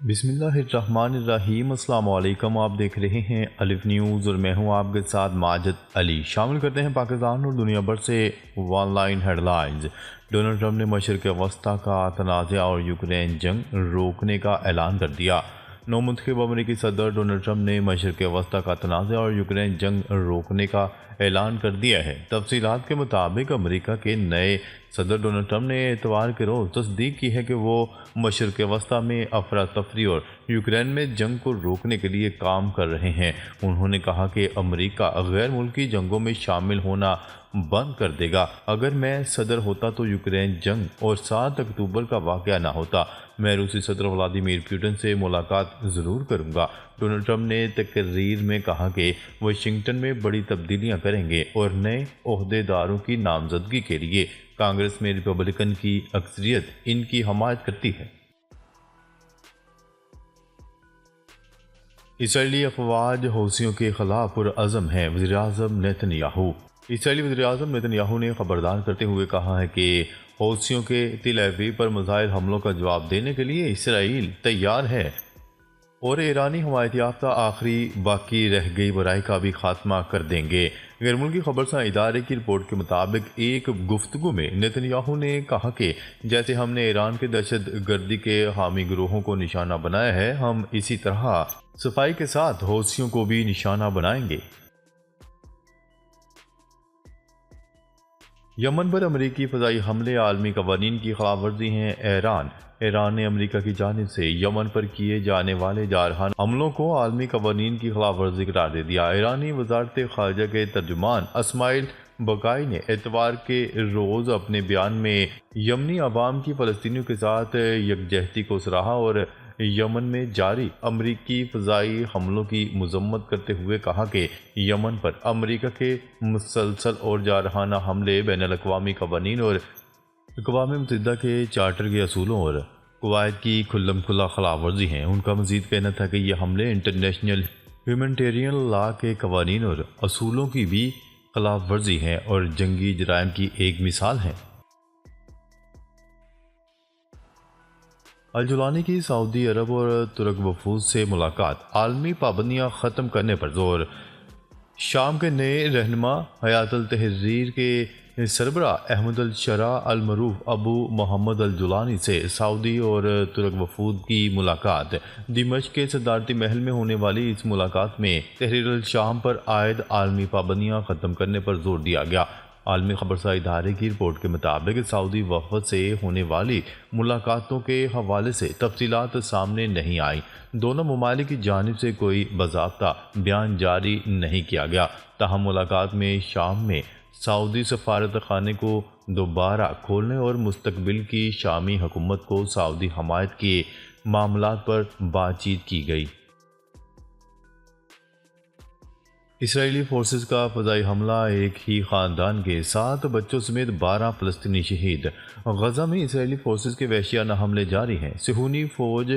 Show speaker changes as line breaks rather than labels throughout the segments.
بسم اللہ الرحمن الرحیم۔ السلام علیکم، آپ دیکھ رہے ہیں الف نیوز اور میں ہوں آپ کے ساتھ ماجد علی۔ شامل کرتے ہیں پاکستان اور دنیا بھر سے one line headlines. Donald Trump نے مشرق وسطیٰ کا تنازع اور یوکرین جنگ روکنے کا اعلان کر دیا۔ نو منتخب امریکی صدر ڈونلڈ ٹرمپ نے مشرق وسطیٰ کا تنازع اور یوکرین جنگ روکنے کا اعلان کر دیا ہے۔ تفصیلات کے مطابق امریکہ کے نئے صدر ڈونلڈ ٹرمپ نے اتوار کے روز تصدیق کی ہے کہ وہ مشرق وسطیٰ میں افراتفری اور یوکرین میں جنگ کو روکنے کے لیے کام کر رہے ہیں۔ انہوں نے کہا کہ امریکہ غیر ملکی جنگوں میں شامل ہونا بند کر دے گا۔ اگر میں صدر ہوتا تو یوکرین جنگ اور 7 اکتوبر کا واقعہ نہ ہوتا۔ میں روسی صدر ولادیمیر پوٹن سے ملاقات ضرور کروں گا۔ ڈونلڈ ٹرمپ نے تقریر میں کہا کہ واشنگٹن میں بڑی تبدیلیاں کریں گے اور نئے عہدے داروں کی نامزدگی کے لیے کانگریس میں ریپبلکن کی اکثریت ان کی حمایت کرتی ہے۔ اسرائیلی افواج حوثیوں کے خلاف پرعزم ہیں، وزیراعظم نیتن یاہو۔ اسرائیلی وزیراعظم نیتن یاہو نے خبردار کرتے ہوئے کہا ہے کہ حوثیوں کے تل ابیب پر میزائل حملوں کا جواب دینے کے لیے اسرائیل تیار ہے اور ایرانی حمایت یافتہ آخری باقی رہ گئی برائی کا بھی خاتمہ کر دیں گے۔ غیر ملکی خبرساں ادارے کی رپورٹ کے مطابق ایک گفتگو میں نیتن یاہو نے کہا کہ جیسے ہم نے ایران کے دہشت گردی کے حامی گروہوں کو نشانہ بنایا ہے، ہم اسی طرح صفائی کے ساتھ حوثیوں کو بھی نشانہ بنائیں گے۔ یمن پر امریکی فضائی حملے عالمی قوانین کی خلاف ورزی ہیں۔ ایران نے امریکہ کی جانب سے یمن پر کیے جانے والے جارحانہ حملوں کو عالمی قوانین کی خلاف ورزی قرار دے دیا۔ ایرانی وزارت خارجہ کے ترجمان اسماعیل بقائی نے اتوار کے روز اپنے بیان میں یمنی عوام کی فلسطینیوں کے ساتھ یکجہتی کو سراہا اور یمن میں جاری امریکی فضائی حملوں کی مذمت کرتے ہوئے کہا کہ یمن پر امریکہ کے مسلسل اور جارحانہ حملے بین الاقوامی قوانین اور اقوام متحدہ کے چارٹر کے اصولوں اور قواعد کی کھلم کھلا خلاف ورزی ہیں۔ ان کا مزید کہنا تھا کہ یہ حملے انٹرنیشنل ہیومینٹیرین لا کے قوانین اور اصولوں کی بھی خلاف ورزی ہیں اور جنگی جرائم کی ایک مثال ہیں۔ الجولانی کی سعودی عرب اور ترک وفود سے ملاقات، عالمی پابندیاں ختم کرنے پر زور۔ شام کے نئے رہنما حیات التحریر کے سربراہ احمد الشرع المعروف ابو محمد الجولانی سے سعودی اور ترک وفود کی ملاقات۔ دمشق کے صدارتی محل میں ہونے والی اس ملاقات میں تحریر الشام پر عائد عالمی پابندیاں ختم کرنے پر زور دیا گیا۔ عالمی خبرساں ادارے کی رپورٹ کے مطابق سعودی وفد سے ہونے والی ملاقاتوں کے حوالے سے تفصیلات سامنے نہیں آئیں۔ دونوں ممالک کی جانب سے کوئی باضابطہ بیان جاری نہیں کیا گیا۔ تاہم ملاقات میں شام میں سعودی سفارت خانے کو دوبارہ کھولنے اور مستقبل کی شامی حکومت کو سعودی حمایت کے معاملات پر بات چیت کی گئی۔ اسرائیلی فورسز کا فضائی حملہ، ایک ہی خاندان کے 7 بچوں سمیت 12 فلسطینی شہید۔ غزہ میں اسرائیلی فورسز کے وحشیانہ حملے جاری ہیں۔ صہیونی فوج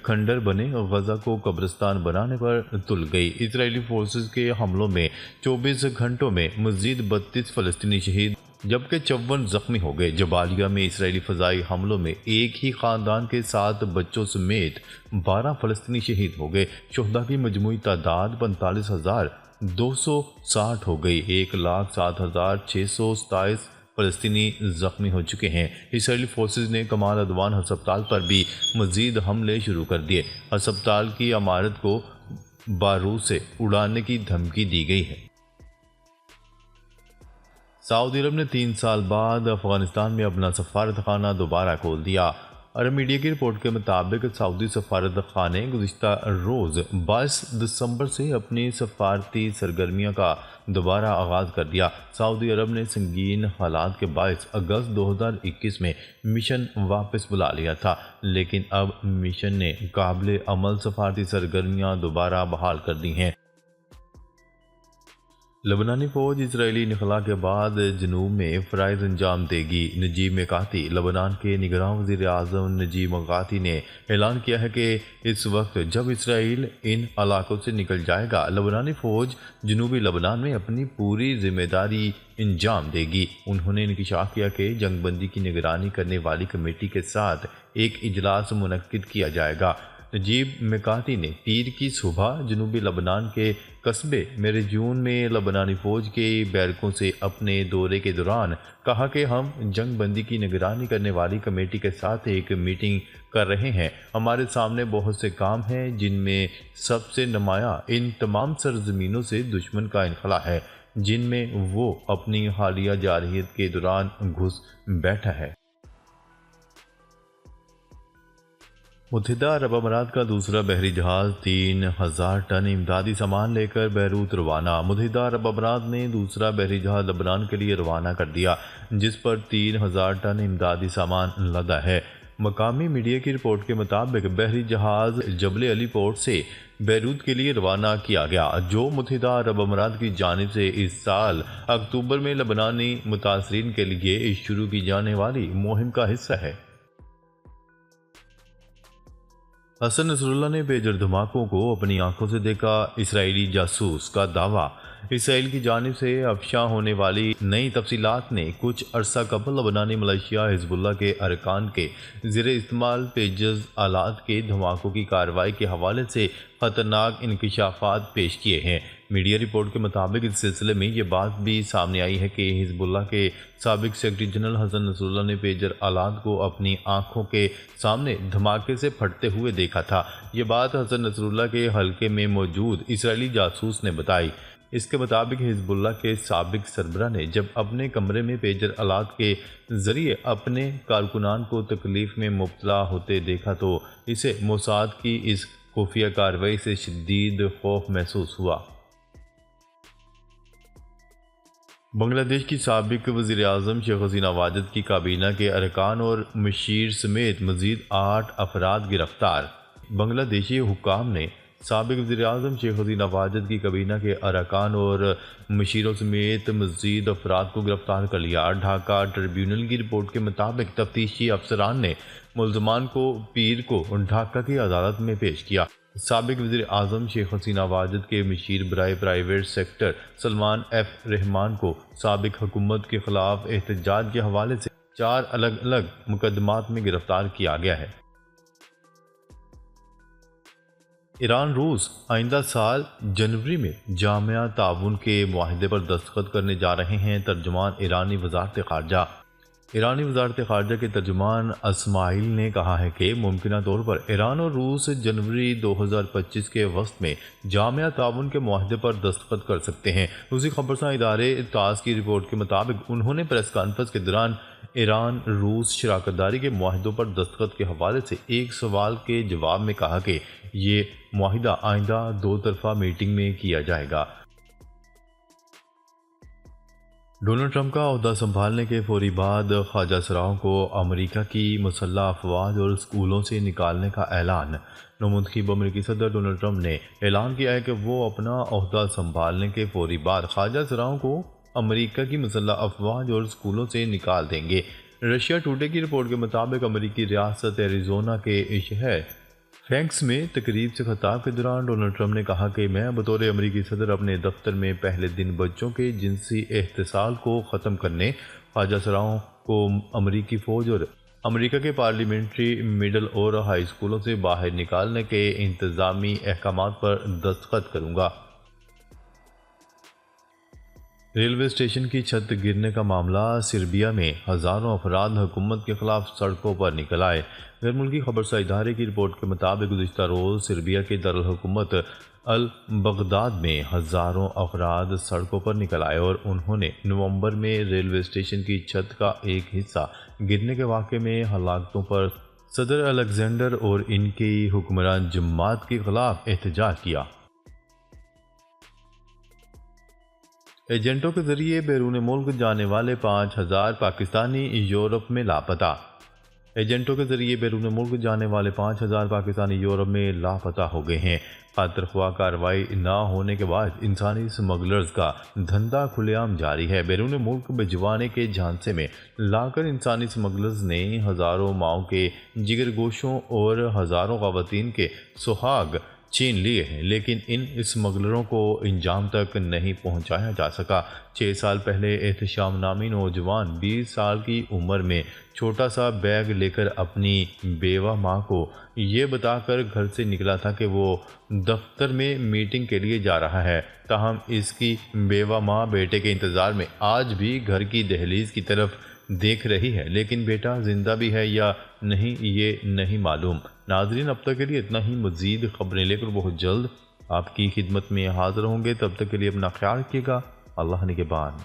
کھنڈر بنے غزہ کو قبرستان بنانے پر تل گئی۔ اسرائیلی فورسز کے حملوں میں 24 گھنٹوں میں مزید 32 فلسطینی شہید جبکہ 54 زخمی ہو گئے۔ جبالیہ میں اسرائیلی فضائی حملوں میں ایک ہی خاندان کے 7 بچوں سمیت 12 فلسطینی شہید ہو گئے۔ شہداء کی مجموعی تعداد 45,260 ہو گئی۔ 1,07,627 فلسطینی زخمی ہو چکے ہیں۔ اسرائیلی فورسز نے کمال عدوان ہسپتال پر بھی مزید حملے شروع کر دیے۔ ہسپتال کی عمارت کو بارود سے اڑانے کی دھمکی دی گئی ہے۔ سعودی عرب نے 3 سال بعد افغانستان میں اپنا سفارت خانہ دوبارہ کھول دیا۔ عرب میڈیا کی رپورٹ کے مطابق سعودی سفارت خانے گزشتہ روز 22 دسمبر سے اپنی سفارتی سرگرمیوں کا دوبارہ آغاز کر دیا۔ سعودی عرب نے سنگین حالات کے باعث اگست 2021 میں مشن واپس بلا لیا تھا، لیکن اب مشن نے قابل عمل سفارتی سرگرمیاں دوبارہ بحال کر دی ہیں۔ لبنانی فوج اسرائیلی انخلا کے بعد جنوب میں فرائض انجام دے گی۔ نجیب میقاتی۔ لبنان کے نگراں وزیر اعظم نجیب میقاتی نے اعلان کیا ہے کہ اس وقت جب اسرائیل ان علاقوں سے نکل جائے گا، لبنانی فوج جنوبی لبنان میں اپنی پوری ذمہ داری انجام دے گی۔ انہوں نے انکشاف کیا کہ جنگ بندی کی نگرانی کرنے والی کمیٹی کے ساتھ ایک اجلاس منعقد کیا جائے گا۔ نجیب مکاتی نے پیر کی صبح جنوبی لبنان کے قصبے میریجون میں لبنانی فوج کے بیرکوں سے اپنے دورے کے دوران کہا کہ ہم جنگ بندی کی نگرانی کرنے والی کمیٹی کے ساتھ ایک میٹنگ کر رہے ہیں۔ ہمارے سامنے بہت سے کام ہیں جن میں سب سے نمایاں ان تمام سرزمینوں سے دشمن کا انخلا ہے جن میں وہ اپنی حالیہ جارحیت کے دوران گھس بیٹھا ہے۔ متحدہ عرب امارات کا دوسرا بحری جہاز 3000 ٹن امدادی سامان لے کر بیروت روانہ۔ متحدہ عرب امارات نے دوسرا بحری جہاز لبنان کے لیے روانہ کر دیا جس پر 3000 ٹن امدادی سامان لدا ہے۔ مقامی میڈیا کی رپورٹ کے مطابق بحری جہاز جبل علی پورٹ سے بیروت کے لیے روانہ کیا گیا جو متحدہ عرب امارات کی جانب سے اس سال اکتوبر میں لبنانی متاثرین کے لیے شروع کی جانے والی مہم کا حصہ ہے۔ حسن نصر اللہ نے پیجر دھماکوں کو اپنی آنکھوں سے دیکھا، اسرائیلی جاسوس کا دعویٰ۔ اسرائیل کی جانب سے افشاں ہونے والی نئی تفصیلات نے کچھ عرصہ قبل لبنانی ملیشیا حزب اللہ کے ارکان کے زیر استعمال پیجز آلات کے دھماکوں کی کارروائی کے حوالے سے خطرناک انکشافات پیش کیے ہیں۔ میڈیا رپورٹ کے مطابق اس سلسلے میں یہ بات بھی سامنے آئی ہے کہ حزب اللہ کے سابق سیکرٹری جنرل حسن نصر اللہ نے پیجر آلات کو اپنی آنکھوں کے سامنے دھماکے سے پھٹتے ہوئے دیکھا تھا۔ یہ بات حسن نصر اللہ کے حلقے میں موجود اسرائیلی جاسوس نے بتائی۔ اس کے مطابق حزب اللہ کے سابق سربراہ نے جب اپنے کمرے میں پیجر آلات کے ذریعے اپنے کارکنان کو تکلیف میں مبتلا ہوتے دیکھا تو اسے موساد کی اس خفیہ کارروائی سے شدید خوف محسوس ہوا۔ بنگلہ دیش کی سابق وزیر اعظم شیخ حسینہ واجد کی کابینہ کے ارکان اور مشیر سمیت مزید 8 افراد گرفتار۔ بنگلہ دیشی حکام نے سابق وزیر اعظم شیخ حسینہ واجد کی کابینہ کے ارکان اور مشیروں سمیت مزید افراد کو گرفتار کر لیا۔ ڈھاکہ ٹریبیونل کی رپورٹ کے مطابق تفتیشی افسران نے ملزمان کو پیر کو ڈھاکہ کی عدالت میں پیش کیا۔ سابق وزیر اعظم شیخ حسینہ واجد کے مشیر برائے پرائیویٹ سیکٹر سلمان ایف رحمان کو سابق حکومت کے خلاف احتجاج کے حوالے سے 4 الگ الگ مقدمات میں گرفتار کیا گیا ہے۔ ایران روس آئندہ سال جنوری میں جامع تعاون کے معاہدے پر دستخط کرنے جا رہے ہیں۔ ترجمان ایرانی وزارت خارجہ۔ ایرانی وزارت خارجہ کے ترجمان اسماعیل نے کہا ہے کہ ممکنہ طور پر ایران اور روس جنوری 2025 کے وسط میں جامع تعاون کے معاہدے پر دستخط کر سکتے ہیں۔ روسی خبرساں ادارے تاس کی رپورٹ کے مطابق انہوں نے پریس کانفرنس کے دوران ایران روس شراکت داری کے معاہدوں پر دستخط کے حوالے سے ایک سوال کے جواب میں کہا کہ یہ معاہدہ آئندہ 2 طرفہ میٹنگ میں کیا جائے گا۔ ڈونلڈ ٹرمپ کا عہدہ سنبھالنے کے فوری بعد خواجہ سراؤں کو امریکہ کی مسلح افواج اور اسکولوں سے نکالنے کا اعلان۔ نومنتخب امریکی صدر ڈونلڈ ٹرمپ نے اعلان کیا ہے کہ وہ اپنا عہدہ سنبھالنے کے فوری بعد خواجہ سراؤں کو امریکہ کی مسلح افواج اور اسکولوں سے نکال دیں گے۔ رشیا ٹوڈے کی رپورٹ کے مطابق امریکی ریاست ایریزونا کے شہر فینکس میں تقریب سے خطاب کے دوران ڈونلڈ ٹرمپ نے کہا کہ میں بطور امریکی صدر اپنے دفتر میں پہلے دن بچوں کے جنسی احتصال کو ختم کرنے، خواجہ سراؤں کو امریکی فوج اور امریکہ کے پارلیمنٹری مڈل اور ہائی اسکولوں سے باہر نکالنے کے انتظامی احکامات پر دستخط کروں گا۔ ریلوے اسٹیشن کی چھت گرنے کا معاملہ سربیا میں ہزاروں افراد حکومت کے خلاف سڑکوں پر نکل آئے۔ غیر ملکی خبرساں ادارے کی رپورٹ کے مطابق گزشتہ روز سربیا کے دارالحکومت البغداد میں ہزاروں افراد سڑکوں پر نکل آئے اور انہوں نے نومبر میں ریلوے اسٹیشن کی چھت کا ایک حصہ گرنے کے واقعے میں ہلاکتوں پر صدر الیگزینڈر اور ان کی حکمران جماعت کے خلاف احتجاج کیا۔ ایجنٹوں کے ذریعے بیرون ملک جانے والے 5000 پاکستانی یورپ میں لاپتہ۔ ایجنٹوں کے ذریعے بیرون ملک جانے والے 5000 پاکستانی یورپ میں لاپتہ ہو گئے ہیں۔ خاطر خواہ کارروائی نہ ہونے کے بعد انسانی سمگلرز کا دھندا کھلے عام جاری ہے۔ بیرون ملک بھجوانے کے جھانسے میں لا کر انسانی سمگلرز نے ہزاروں ماؤں کے جگر گوشوں اور ہزاروں خواتین کے سہاگ چھین لیے ہیں، لیکن ان اسمگلروں کو انجام تک نہیں پہنچایا جا سکا۔ 6 سال پہلے احتشام نامی نوجوان 20 سال کی عمر میں چھوٹا سا بیگ لے کر اپنی بیوہ ماں کو یہ بتا کر گھر سے نکلا تھا کہ وہ دفتر میں میٹنگ کے لیے جا رہا ہے۔ تاہم اس کی بیوہ ماں بیٹے کے انتظار میں آج بھی گھر کی دہلیز کی طرف دیکھ رہی ہے، لیکن بیٹا زندہ بھی ہے یا نہیں یہ نہیں معلوم۔ ناظرین، اب تک کے لیے اتنا ہی۔ مزید خبریں لے کر بہت جلد آپ کی خدمت میں حاضر ہوں گے، تب تک کے لیے اپنا خیال رکھیے گا۔ اللہ نگہبان۔